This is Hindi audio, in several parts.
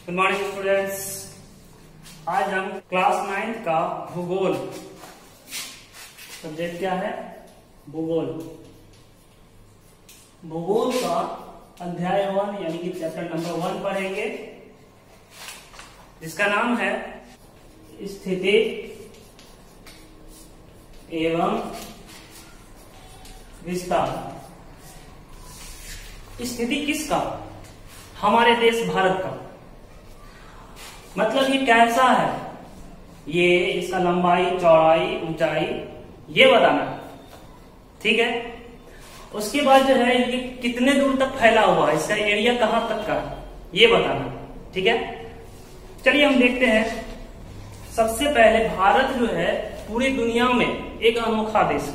Good morning students. आज हम क्लास 9 का भूगोल सब्जेक्ट क्या है? भूगोल। भूगोल का अध्याय 1 यानी कि चैप्टर नंबर 1 पढ़ेंगे, जिसका नाम है स्थिति एवं विस्तार। स्थिति किसका? हमारे देश भारत का। मतलब ये कैसा है, ये इसका लंबाई, चौड़ाई, ऊंचाई, ये बताना, ठीक है। उसके बाद जो है ये कितने दूर तक फैला हुआ है, इसका एरिया कहां तक का, ये बताना, ठीक है। चलिए हम देखते हैं। सबसे पहले भारत जो है पूरी दुनिया में एक अनोखा देश है।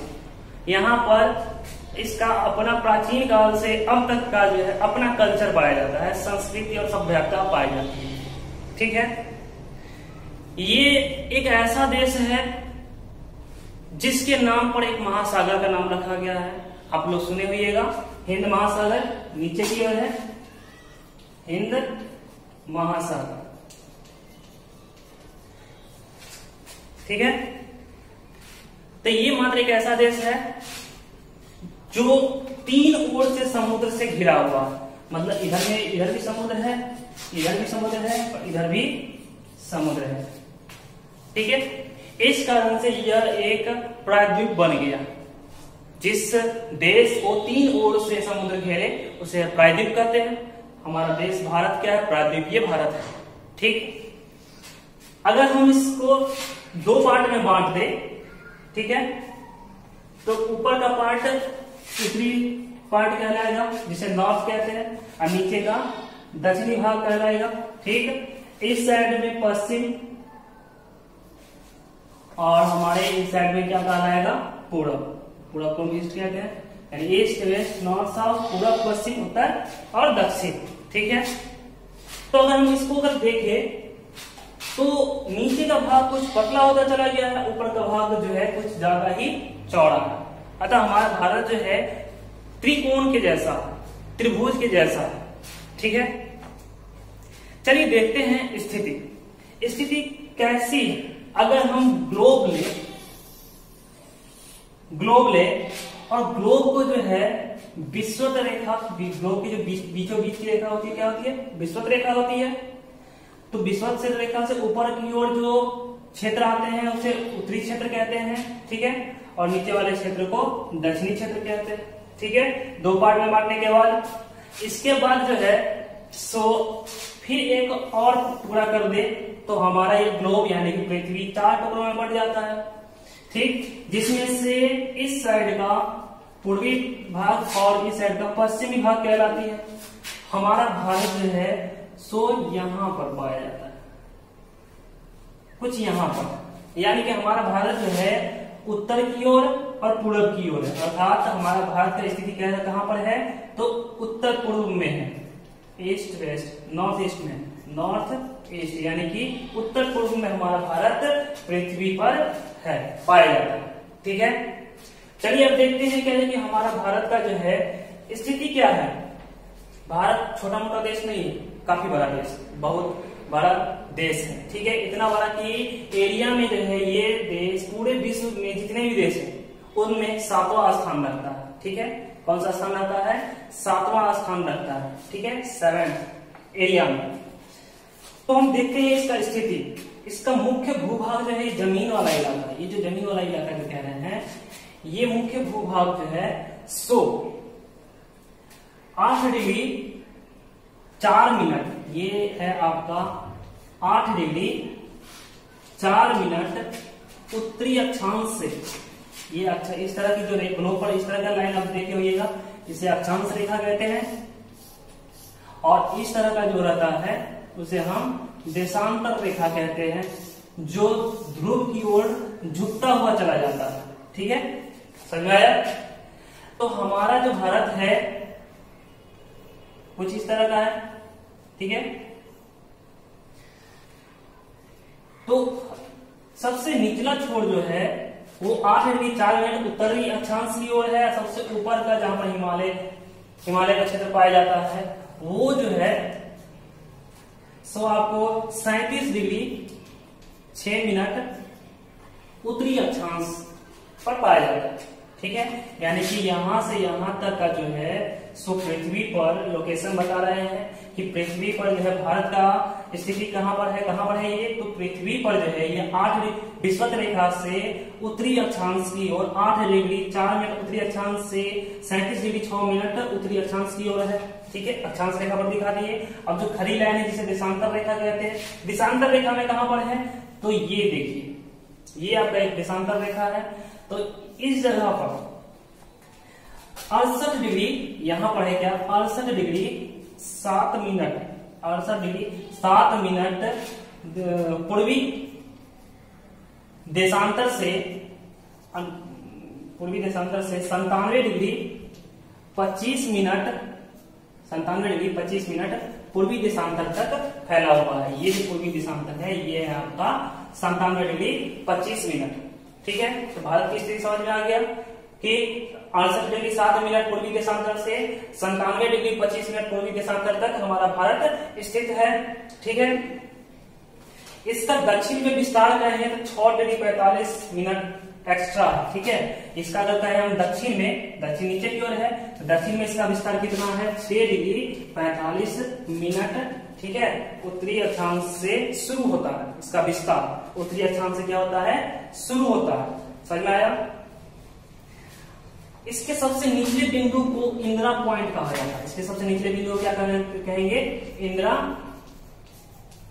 यहाँ पर इसका अपना प्राचीन काल से अब तक का जो है अपना कल्चर पाया जाता है, संस्कृति और सभ्यता पाई जाती है, ठीक है। ये एक ऐसा देश है जिसके नाम पर एक महासागर का नाम रखा गया है। आप लोग सुने होइएगा, हिंद महासागर नीचे की ओर है, हिंद महासागर, ठीक है। तो ये मात्र एक ऐसा देश है जो 3 ओर से समुद्र से घिरा हुआ है। मतलब इधर भी समुद्र है, इधर भी समुद्र है और इधर भी समुद्र है, ठीक है। इस कारण से यह एक प्रायद्वीप बन गया। जिस देश को 3 ओर से समुद्र घेरे उसे प्रायद्वीप कहते हैं। हमारा देश भारत क्या है? प्रायद्वीपीय भारत है, ठीक। अगर हम इसको 2 पार्ट में बांट दें, ठीक है, तो ऊपर का पार्ट उत्तरी पार्ट कहलाएगा, जिसे नॉर्थ कहते हैं, और नीचे का दक्षिणी भाग कहलाएगा, ठीक। इस साइड में पश्चिम और हमारे इस साइड में क्या कहलाएगा? पूरब। पूरब को ईस्ट कहते हैं, यानी ईस्ट, वेस्ट, नॉर्थ, साउथ, पूरब, पश्चिम, उत्तर और दक्षिण, ठीक है। तो अगर हम इसको अगर देखें तो नीचे का भाग कुछ पतला होता चला गया है, ऊपर का भाग जो है कुछ ज्यादा ही चौड़ा है। अतः हमारा भारत जो है त्रिकोण के जैसा, त्रिभुज के जैसा है, ठीक है। चलिए देखते हैं स्थिति। स्थिति कैसी है? अगर हम ग्लोब ले और ग्लोब को जो है विषुवत रेखा, ग्लोब की जो बीचों बीच की रेखा होती है, क्या होती है? विषुवत रेखा होती है। तो विषुवत से रेखा से ऊपर की ओर जो क्षेत्र आते हैं उसे उत्तरी क्षेत्र कहते हैं, ठीक है, और नीचे वाले क्षेत्र को दक्षिणी क्षेत्र कहते हैं, ठीक है। 2 पार्ट में बांटने के बाद इसके बाद जो है फिर एक और टुकड़ा कर दे तो हमारा ये ग्लोब यानी कि पृथ्वी 4 टुकड़ों में बढ़ जाता है, ठीक। जिसमें से इस साइड का पूर्वी भाग और इस साइड का पश्चिमी भाग कहलाती है। हमारा भारत जो है यहां पर पाया जाता है, कुछ यहां पर, यानी कि हमारा भारत जो है उत्तर की ओर और पूर्व की ओर है। अर्थात हमारा भारत का स्थिति कहां पर है? तो उत्तर पूर्व में है, ईस्ट वेस्ट, नॉर्थ ईस्ट में, नॉर्थ ईस्ट, यानी कि उत्तर पूर्व में हमारा भारत पृथ्वी पर है, पाया जाता है, ठीक है। चलिए अब देखते हैं क्या है कि हमारा भारत का जो है स्थिति क्या है। भारत छोटा मोटा देश नहीं है, काफी बड़ा देश, बहुत बड़ा देश है, ठीक है। इतना बड़ा कि एरिया में जो है ये देश पूरे विश्व में जितने भी देश हैं उनमें 7वां स्थान रखता है, ठीक है। कौन सा स्थान रखता है? 7वां स्थान रखता है, ठीक है, 7th एरिया में। तो हम देखते हैं इसका स्थिति। इसका मुख्य भूभाग जो है जमीन वाला इलाका है। ये जो जमीन वाला इलाका जो कह रहे हैं, ये मुख्य भूभाग जो है 8 डिग्री 4 मिनट, ये है आपका 8 डिग्री 4 मिनट उत्तरी अक्षांश से। ये अच्छा इस तरह की जो ग्लोब पर इस तरह का लाइन आप देखे होइएगा, इसे अक्षांश रेखा कहते हैं। और इस तरह का जो रहता है उसे हम देशांतर रेखा कहते हैं, जो ध्रुव की ओर झुकता हुआ चला जाता है, ठीक है, समझ में आया? तो हमारा जो भारत है कुछ इस तरह का है, ठीक है। तो सबसे निचला छोर जो है वो 8 डिग्री 4 मिनट उत्तरी अक्षांश की ओर है। सबसे ऊपर का जहां पर हिमालय का क्षेत्र पाया जाता है वो जो है सो आपको 37 डिग्री 6 मिनट उत्तरी अक्षांश पर पाया जाता है। ठीक है, यानी कि यहां से यहां तक का जो है सो पृथ्वी पर लोकेशन बता रहे हैं कि पृथ्वी पर जो है भारत का स्थिति कहां पर है ये, तो पृथ्वी पर जो है ये 8 विषुवत रेखा से उत्तरी अक्षांश की ओर 8 डिग्री 4 मिनट उत्तरी अक्षांश से 37 डिग्री 6 मिनट उत्तरी अक्षांश की ओर है। ठीक है, अक्षांश रेखा पर दिखा दिए। अब जो खड़ी लाइन है जिसे देशांतर रेखा कहते हैं, देशांतर रेखा में कहां पर है, तो ये देखिए ये आपका एक देशांतर रेखा है। तो इस जगह पर 68 डिग्री यहां पर है क्या, 68 डिग्री 7 मिनट 68 डिग्री 7 मिनट पूर्वी देशांतर से 97 डिग्री 25 मिनट 97 डिग्री 25 मिनट पूर्वी देशांतर तक फैला हुआ है। ये जो पूर्वी देशांतर है ये है आपका 97 डिग्री 25 मिनट। ठीक है, तो भारत की स्थिति समझ में आ गया कि 68 डिग्री 7 मिनट पूर्वी देशांतर से 97 डिग्री 25 मिनट पूर्वी देशांतर तक हमारा भारत स्थित है। ठीक है, इसका दक्षिण में विस्तार कहें तो 6 डिग्री 45 मिनट एक्स्ट्रा है। ठीक है, इसका अगर कहें हम दक्षिण में, दक्षिण नीचे की ओर है तो दक्षिण में इसका विस्तार कितना है, 6 डिग्री 45 मिनट। ठीक है, उत्तरी अक्षांश से शुरू होता है इसका विस्तार, उत्तरी अक्षांश से क्या होता है, शुरू होता है। समझ में आया। इसके सबसे निचले बिंदु को इंदिरा पॉइंट कहा जाता है। इसके सबसे निचले बिंदु को क्या कहेंगे, इंदिरा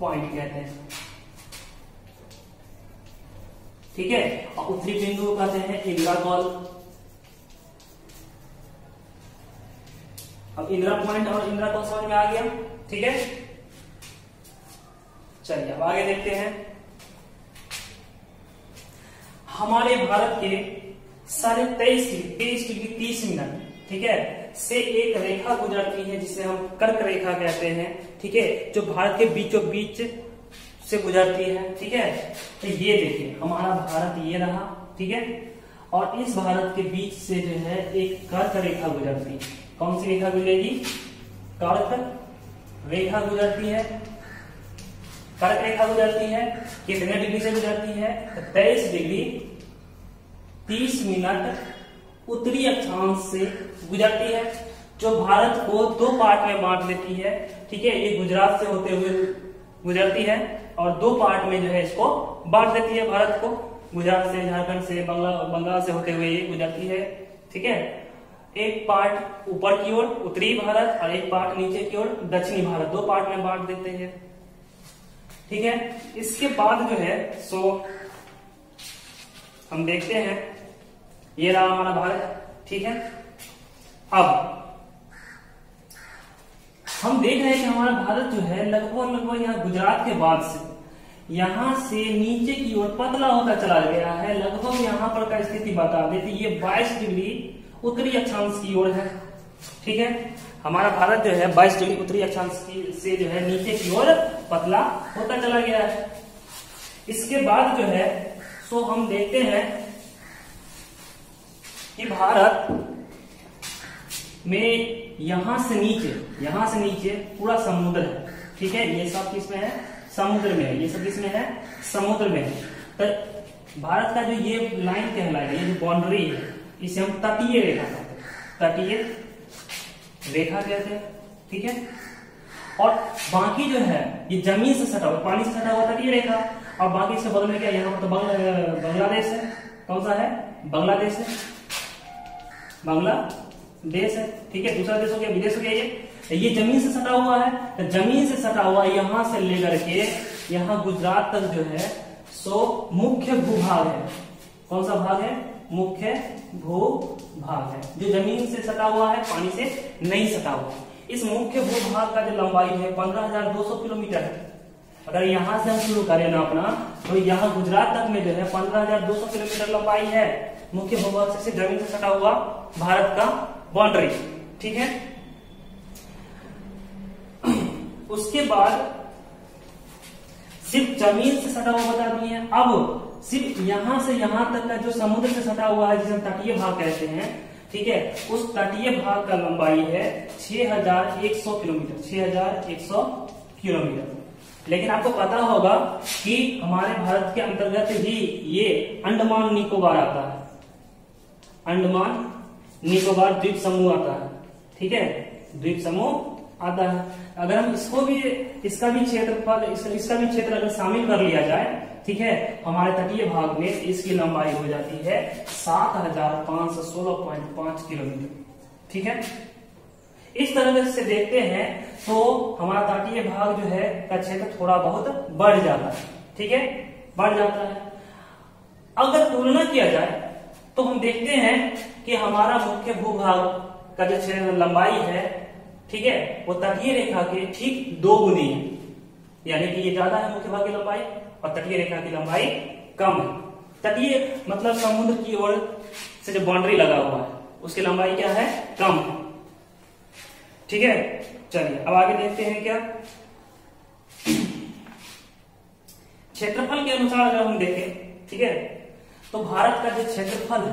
पॉइंट कहते हैं। ठीक है, और उत्तरी बिंदु को कहते हैं इंदिरा कॉल। अब इंदिरा पॉइंट और इंदिरा कॉल समझ में आ गया। ठीक है, चलिए अब आगे देखते हैं। हमारे भारत के 23.5 डिग्री 30 मिनट, ठीक है, से एक रेखा गुजरती है जिसे हम कर्क रेखा कहते हैं। ठीक है, जो भारत के बीचों बीच से गुजरती है। ठीक है, तो ये देखिए हमारा भारत ये रहा। ठीक है, और इस भारत के बीच से जो है एक कर्क रेखा गुजरती है। कौन सी रेखा गुजरेगी, कर्क रेखा गुजरती है। कर्क रेखा गुजरती है, कितने डिग्री से गुजरती है, 23 डिग्री 30 मिनट उत्तरी अक्षांश से गुजरती है, जो भारत को 2 पार्ट में बांट देती है। ठीक है, ये गुजरात से होते हुए गुजरती है और 2 पार्ट में जो है इसको बांट देती है भारत को। गुजरात से, झारखंड से, बंगाल से होते हुए ये गुजरती है। ठीक है, एक पार्ट ऊपर की ओर उत्तरी भारत और एक पार्ट नीचे की ओर दक्षिणी भारत, 2 पार्ट में बांट देते हैं। ठीक है, इसके बाद जो है सो हम देखते हैं, ये रहा हमारा भारत। ठीक है, अब हम देख रहे हैं कि हमारा भारत जो है लगभग यहाँ गुजरात के बाद से यहां से नीचे की ओर पतला होता चला गया है। लगभग यहाँ पर का स्थिति बता देती, ये 22 डिग्री उत्तरी अक्षांश की ओर है। ठीक है, हमारा भारत जो है 22 डिग्री उत्तरी अक्षांश से जो है नीचे की ओर पतला होता चला गया है। इसके बाद जो है सो हम देखते हैं कि भारत में यहां से नीचे पूरा समुद्र है। ठीक है, ये सब किसमें है, समुद्र में है। ये सब किसमें है, समुद्र में है। तो भारत का जो ये लाइन कहलाएगा, ये जो बाउंड्री है, इसे हम तटीय रेखा कहते हैं। तटीय रेखा कहते हैं। ठीक है, और बाकी जो है ये जमीन से सटा हुआ, पानी से सटा हुआ तटीय रेखा। और बाकी इसके बगल में क्या, यहाँ पर तो बांग्लादेश है। कौन सा है, बांग्लादेश है, बांग्लादेश है। ठीक है, दूसरा देश हो गया, विदेश हो गया। ये जमीन से सटा हुआ है, तो जमीन से सटा हुआ यहां से लेकर के यहां गुजरात तक जो है सो मुख्य भूभाग है। कौन सा भाग है, मुख्य भूभाग है, जो जमीन से सटा हुआ है, पानी से नहीं सटा हुआ। इस मुख्य भूभाग का जो लंबाई है 15,200 किलोमीटर है। अगर यहां से हम शुरू करें ना अपना, तो यहाँ गुजरात तक में जो है 15,200 किलोमीटर लंबाई है मुख्य भूभाग से जमीन से सटा हुआ भारत का बाउंड्री। ठीक है, उसके बाद सिर्फ जमीन से सटा हुआ बता दिए। अब सिर्फ यहां से यहां तक का जो समुद्र से सटा हुआ है, जिसे तटीय भाग कहते हैं। ठीक है, उस तटीय भाग का लंबाई है 6,100 किलोमीटर। 6,100 किलोमीटर। लेकिन आपको पता होगा कि हमारे भारत के अंतर्गत ही ये अंडमान निकोबार आता है, अंडमान निकोबार द्वीप समूह आता है, ठीक है, द्वीप समूह आता है। अगर हम इसको भी, इसका भी क्षेत्रफल, इसका भी क्षेत्र अगर शामिल कर लिया जाए, ठीक है, हमारे तटीय भाग में इसकी लंबाई हो जाती है 7516.5 किलोमीटर, ठीक है। इस तरह से देखते हैं तो हमारा तटीय भाग जो है का क्षेत्र थोड़ा बहुत बढ़ जाता है, ठीक है, बढ़ जाता है। अगर तुलना किया जाए तो हम देखते हैं कि हमारा मुख्य भूभाग का जो क्षेत्र लंबाई है, ठीक है, वो तटीय रेखा के ठीक 2 गुनी है, यानी कि ये ज्यादा है मुख्य भाग की लंबाई और तटीय रेखा की लंबाई कम है। तटीय मतलब समुद्र की ओर से जो बाउंड्री लगा हुआ है उसकी लंबाई क्या है, कम है, ठीक है। चलिए अब आगे देखते हैं क्या क्षेत्रफल के अनुसार अगर हम देखें, ठीक है, तो भारत का जो क्षेत्रफल है,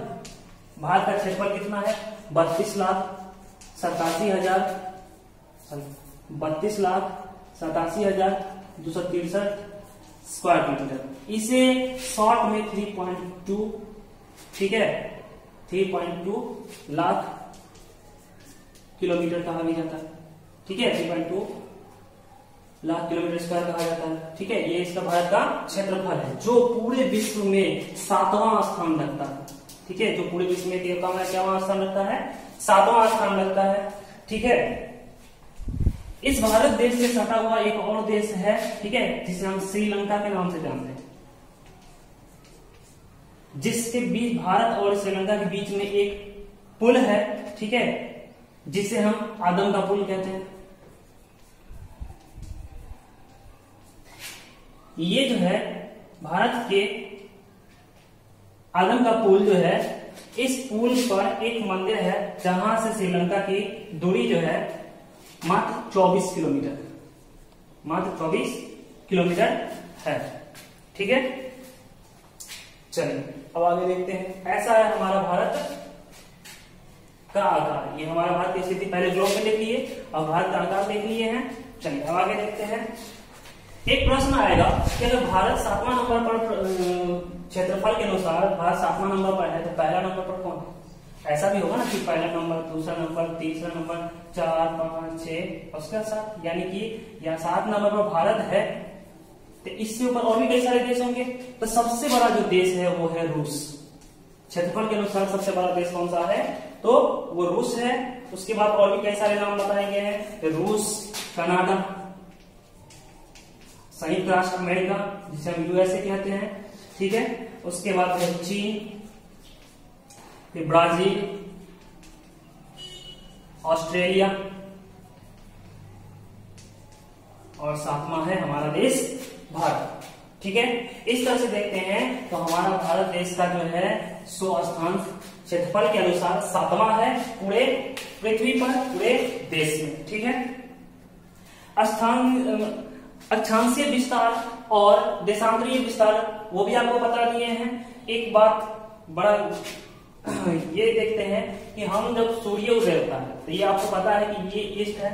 भारत का क्षेत्रफल कितना है, 32,87,263 स्क्वायर किलोमीटर। इसे शॉर्ट में 3.2, ठीक है, 3.2 लाख किलोमीटर कहा भी जाता है, ठीक है, 3.2 लाख किलोमीटर स्क्वायर कहा जाता है, ठीक है। ये इसका भारत का क्षेत्रफल है जो पूरे विश्व में 7वां स्थान रखता है, ठीक है, जो पूरे विश्व में देवता क्या स्थान रखता है, 7वां स्थान रखता है, ठीक है। इस भारत देश से सटा हुआ एक और देश है, ठीक है, जिसे हम श्रीलंका के नाम से जानते हैं, जिसके बीच भारत और श्रीलंका के बीच में एक पुल है, ठीक है, जिसे हम आदम का पुल कहते हैं। ये जो है भारत के आदम का पुल जो है, इस पुल पर एक मंदिर है जहां से श्रीलंका की दूरी जो है मात्र 24 किलोमीटर, मात्र 24 किलोमीटर है, ठीक है। चलिए अब आगे देखते हैं। ऐसा है हमारा भारत का आकार। ये हमारा भारत की स्थिति पहले ग्लोब में देख लिए और भारत का आकार देख लिए हैं। चलिए अब आगे देखते हैं। एक प्रश्न आएगा कि अगर भारत 7वां नंबर पर क्षेत्रफल के अनुसार भारत 7वां नंबर पर है तो पहला नंबर पर कौन है? ऐसा भी होगा ना कि पहला नंबर, दूसरा नंबर, तीसरा नंबर, 4, 5, 6 उसके 7, यानी कि यहाँ 7 नंबर पर भारत है तो इससे ऊपर और भी कई सारे देश होंगे। तो सबसे बड़ा जो देश है वो है रूस। क्षेत्रफल के अनुसार सबसे बड़ा देश कौन सा है? तो वो रूस है। उसके बाद और भी कई सारे नाम बताए गए हैं, रूस, कनाडा, संयुक्त राष्ट्र अमेरिका जिसे हम यूएसए कहते हैं, ठीक है। उसके बाद है चीन, फिर ब्राजील, ऑस्ट्रेलिया और 7वां है हमारा देश भारत, ठीक है। इस तरह से देखते हैं तो हमारा भारत देश का जो है 100 स्थान क्षेत्रफल के अनुसार 7वां है पूरे पृथ्वी पर, पूरे देश में, ठीक है। अक्षांशीय विस्तार और देशांतरीय विस्तार वो भी आपको बता दिए हैं। एक बात बड़ा ये देखते हैं कि हम जब सूर्योदय होता है तो ये आपको पता है कि ये ईस्ट है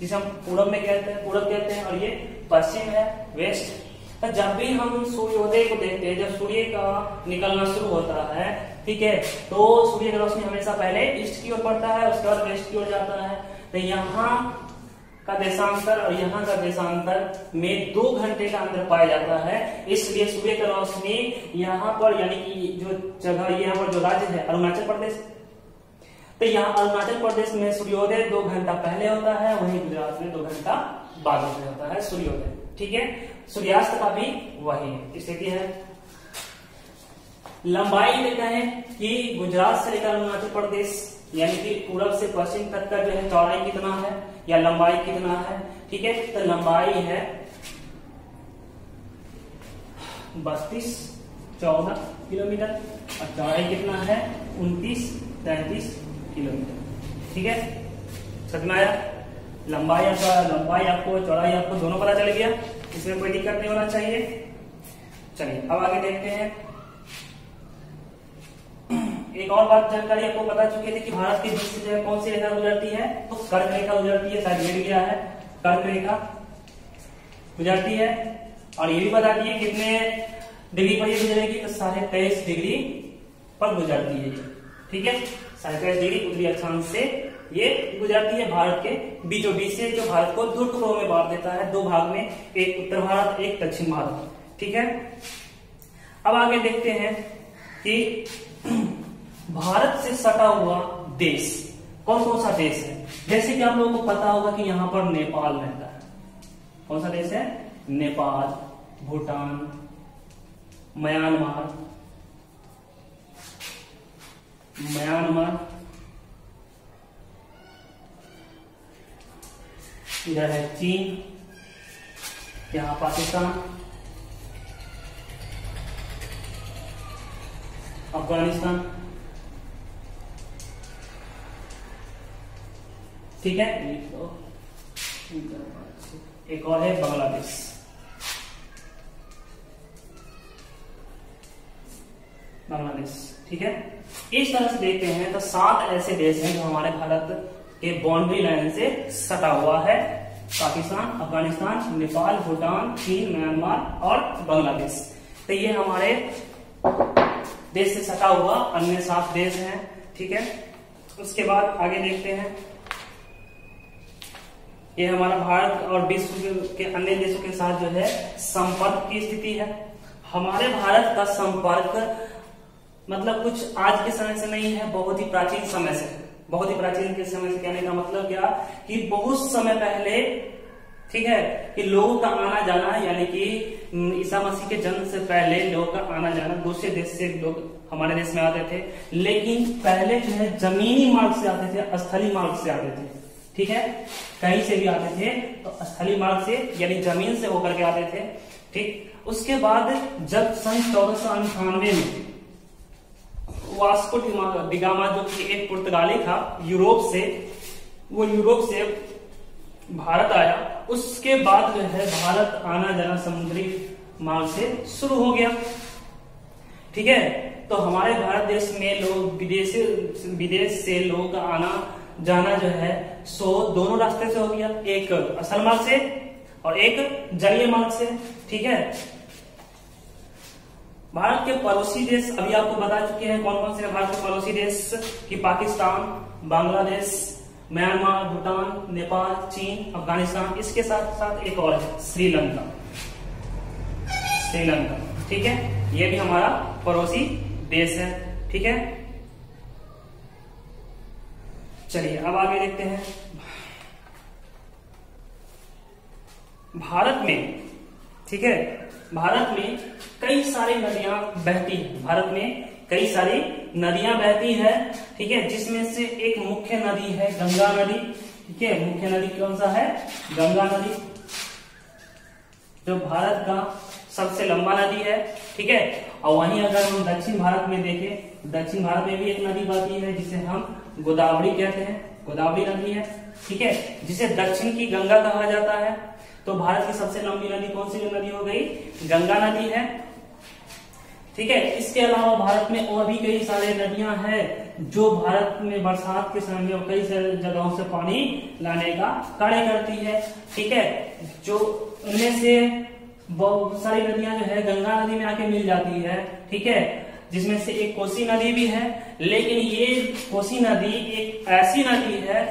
जिसे हम पूरब में कहते हैं, पूरब कहते हैं, और ये पश्चिम है, वेस्ट। तो जब भी हम सूर्योदय को देखते हैं, जब सूर्य का निकलना शुरू होता है, ठीक है, तो सूर्य की रोशनी हमेशा पहले ईस्ट की ओर पड़ता है, उसके बाद वेस्ट की ओर जाता है। तो यहाँ का देशांतर और यहाँ का देशांतर में 2 घंटे का अंतर पाया जाता है। इसलिए सूर्य की रोशनी यहाँ पर, यानी कि जो जगह यहाँ पर जो राज्य है अरुणाचल प्रदेश, तो यहाँ अरुणाचल प्रदेश में सूर्योदय 2 घंटा पहले होता है, वहीं गुजरात में 2 घंटा बाद में होता है सूर्योदय, ठीक है। सूर्यास्त का भी वही स्थिति है। लंबाई लेते हैं कि गुजरात से लेकर अरुणाचल प्रदेश यानी कि पूरब से पश्चिम तक का जो है चौड़ाई कितना है या लंबाई कितना है, ठीक है। तो लंबाई है 32-14 किलोमीटर और चौड़ाई कितना है 29-33 किलोमीटर, ठीक है। समझ में आया? लंबाई आपको चौड़ाई आपको दोनों पता चल गया, इसमें कोई दिक्कत नहीं होना चाहिए। चलिए अब आगे देखते हैं। एक और बात जानकारी आपको बता चुकी थी कि भारत के बीच से जो है कौन सी रेखा गुजरती है, तो कर्क रेखा गुजरती है। शायद मिल गया है कर्क रेखा, गुजरती है। और ये भी बताती है कितने डिग्री पर ये गुजरेगी, तो 23.5 डिग्री पर गुजरती है। ठीक है, 23.5 डिग्री उत्तरी अक्षांश से ये गुजरती है भारत के बीचों बीच से, जो भारत को 2 टुकड़ों में बांट देता है, 2 भाग में, एक उत्तर भारत, एक दक्षिण भारत। ठीक है, अब आगे देखते हैं कि भारत से सटा हुआ देश कौन कौन सा देश है। जैसे कि आप लोगों को पता होगा कि यहाँ पर नेपाल रहता है। कौन सा देश है? नेपाल, भूटान, म्यांमार, इधर है चीन, यहाँ पाकिस्तान, अफगानिस्तान। ठीक है, एक और है बांग्लादेश। ठीक है, इस तरह से देखते हैं तो 7 ऐसे देश हैं जो हमारे भारत के बाउंड्री लाइन से सटा हुआ है। पाकिस्तान, अफगानिस्तान, नेपाल, भूटान, चीन, म्यांमार और बांग्लादेश। तो ये हमारे देश से सटा हुआ अन्य 7 देश हैं। ठीक है, उसके बाद आगे देखते हैं, ये हमारा भारत और विश्व के अन्य देशों के साथ जो है संपर्क की स्थिति है। हमारे भारत का संपर्क मतलब कुछ आज के समय से नहीं है, बहुत ही प्राचीन समय से। बहुत ही प्राचीन के समय से कहने का मतलब क्या कि बहुत समय पहले, ठीक है, कि लोगों का आना जाना, यानी कि ईसा मसीह के जन्म से पहले लोगों का आना जाना, दूसरे देश से लोग हमारे देश में आते थे। लेकिन पहले जो है जमीनी मार्ग से आते थे, स्थलीय मार्ग से आते थे। ठीक है, कहीं से भी आते थे तो स्थलीय मार्ग से यानी जमीन से होकर के आते थे। ठीक, उसके बाद जब सन 1498 में वास्को डी गामा जो कि एक पुर्तगाली था, यूरोप से भारत आया, उसके बाद जो है भारत आना जाना समुद्री मार्ग से शुरू हो गया। ठीक है, तो हमारे भारत देश में लोग विदेश से लोगों का आना जाना जो है सो दोनों रास्ते से हो गया, एक स्थल मार्ग से और एक जलीय मार्ग से। ठीक है, भारत के पड़ोसी देश अभी आपको बता चुके हैं कौन कौन से भारत के पड़ोसी देश कि पाकिस्तान, बांग्लादेश, म्यांमार, भूटान, नेपाल, चीन, अफगानिस्तान। इसके साथ साथ एक और है श्रीलंका। ठीक है, ये भी हमारा पड़ोसी देश है। ठीक है, चलिए अब आगे देखते हैं। भारत में, ठीक है, भारत में कई सारी नदियां बहती हैं। भारत में कई सारी नदियां बहती है। ठीक है, जिसमें से एक मुख्य नदी है गंगा नदी। ठीक है, मुख्य नदी कौन सा है? गंगा नदी, जो भारत का सबसे लंबा नदी है। ठीक है, और वहीं अगर हम दक्षिण भारत में देखें, दक्षिण भारत में भी एक नदी बहती है जिसे हम गोदावरी कहते हैं। गोदावरी नदी है। ठीक है, जिसे दक्षिण की गंगा कहा जाता है। तो भारत की सबसे लंबी नदी कौन सी नदी हो गई? गंगा नदी है। ठीक है, इसके अलावा भारत में और भी कई सारे नदियां हैं जो भारत में बरसात के समय में कई सारे जगहों से पानी लाने का कार्य करती है। ठीक है, जो उनमें से बहुत सारी नदियां जो है गंगा नदी में आके मिल जाती है। ठीक है, जिसमें से एक कोसी नदी भी है। लेकिन ये कोसी नदी एक ऐसी नदी है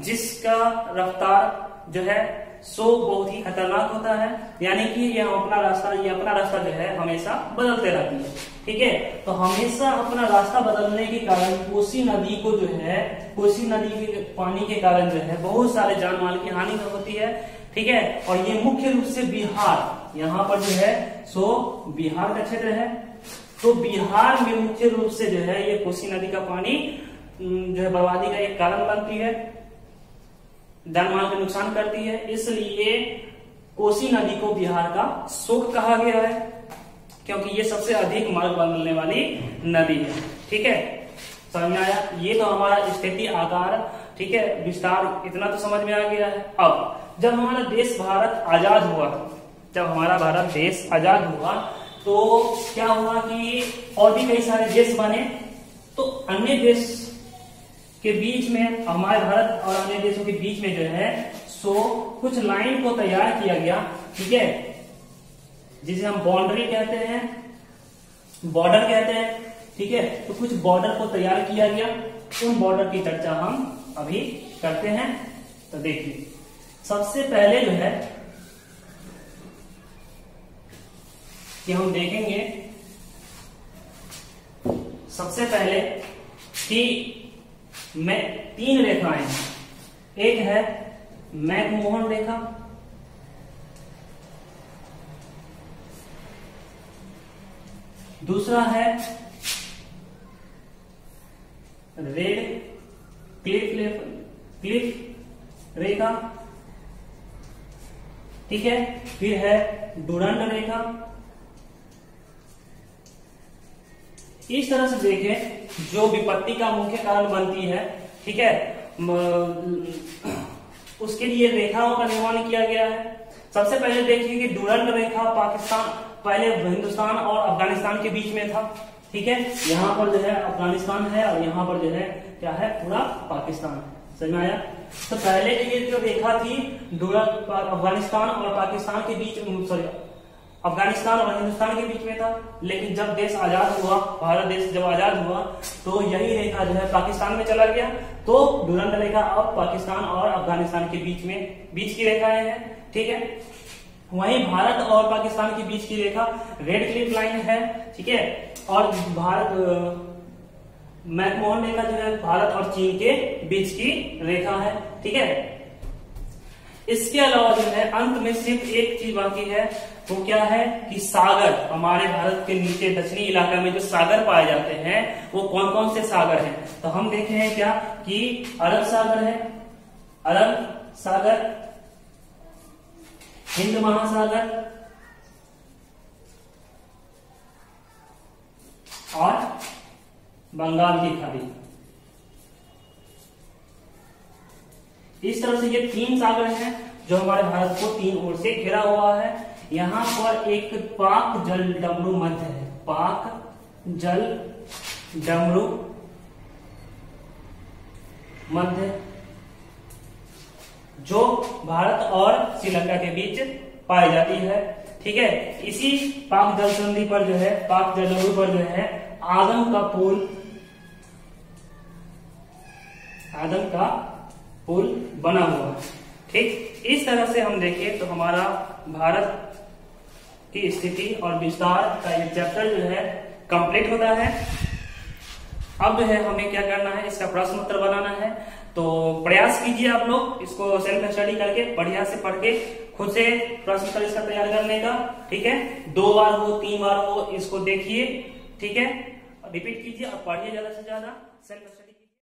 जिसका रफ्तार जो है सो बहुत ही खतरनाक होता है, यानी कि ये अपना रास्ता जो है हमेशा बदलते रहती है। ठीक है, तो हमेशा अपना रास्ता बदलने के कारण कोसी नदी को जो है, कोसी नदी के पानी के कारण जो है बहुत सारे जान माल की हानि होती है। ठीक है, और ये मुख्य रूप से बिहार, यहाँ पर जो है सो बिहार का क्षेत्र है। तो बिहार में मुख्य रूप से जो है ये कोसी नदी का पानी जो है बर्बादी का एक कारण बनती है, जान माल का नुकसान करती है। इसलिए कोसी नदी को बिहार का शोक कहा गया है, क्योंकि ये सबसे अधिक मार्ग बदलने वाली नदी है। ठीक है, समझ में आया? ये तो हमारा स्थिति, आकार, ठीक है, विस्तार, इतना तो समझ में आ गया है। अब जब हमारा देश भारत आजाद हुआ, जब हमारा भारत देश आजाद हुआ तो क्या हुआ कि और भी कई सारे देश बने। तो अन्य देश के बीच में, हमारे भारत और अन्य देशों के बीच में जो है सो कुछ लाइन को तैयार किया गया ठीक है, जिसे हम बाउंड्री कहते हैं, बॉर्डर कहते हैं, ठीक है। तो कुछ बॉर्डर को तैयार किया गया, उन बॉर्डर की चर्चा हम अभी करते हैं। तो देखिए, सबसे पहले जो है कि हम देखेंगे सबसे पहले कि मैं 3 रेखाएं हैं। एक है मैकमोहन रेखा, दूसरा है रेड क्लिफ रेखा, ठीक है, फिर है डुरंड रेखा। इस तरह से देखें, जो विपत्ति का मुख्य कारण बनती है, ठीक है, उसके लिए रेखाओं का निर्माण किया गया है। सबसे पहले देखिए कि डुरंड रेखा पाकिस्तान, पहले हिंदुस्तान और अफगानिस्तान के बीच में था, ठीक है। यहाँ पर जो है अफगानिस्तान है और यहाँ पर जो है क्या है, पूरा पाकिस्तान है। समझ में आया? तो पहले की ये जो रेखा थी डुरंड, अफगानिस्तान और पाकिस्तान के बीच, सॉरी, अफगानिस्तान और हिंदुस्तान के बीच में था। लेकिन जब देश आजाद हुआ, भारत देश जब आजाद हुआ, तो यही रेखा जो है पाकिस्तान में चला गया। तो डुरंड रेखा अब पाकिस्तान और अफगानिस्तान के बीच की रेखाएं हैं, ठीक है। वहीं भारत और पाकिस्तान के बीच की रेखा रेड क्लिफ लाइन है, ठीक है। और भारत मैकमोहन रेखा जो है भारत और चीन के बीच की रेखा है, ठीक है। इसके अलावा जो है अंत में सिर्फ एक चीज बाकी है, वो क्या है कि सागर, हमारे भारत के नीचे दक्षिणी इलाका में जो सागर पाए जाते हैं वो कौन कौन से सागर हैं। तो हम देखे हैं क्या कि अरब सागर है, अरब सागर, हिंद महासागर और बंगाल की खाड़ी। इस तरह से ये 3 सागर हैं जो हमारे भारत को 3 ओर से घिरा हुआ है। यहां पर एक पाक जल डमरू मध्य है, पाक जल डमरू मध्य, जो भारत और श्रीलंका के बीच पाई जाती है, ठीक है। इसी पाक जल संधि पर जो है, पाक जल डमरू पर जो है आदम का पुल बना हुआ है, ठीक। इस तरह से हम देखें तो हमारा भारत की स्थिति और विस्तार का ये चैप्टर जो है कंप्लीट होता है। अब जो है हमें क्या करना है, इसका प्रश्न उत्तर बनाना है। तो प्रयास कीजिए आप लोग इसको सेल्फ स्टडी करके, बढ़िया से पढ़ के खुद से प्रश्न उत्तर इसका तैयार करने का, ठीक है। 2 बार हो 3 बार हो इसको देखिए, ठीक है, रिपीट कीजिए और पढ़िए ज्यादा से ज्यादा, सेल्फ स्टडी।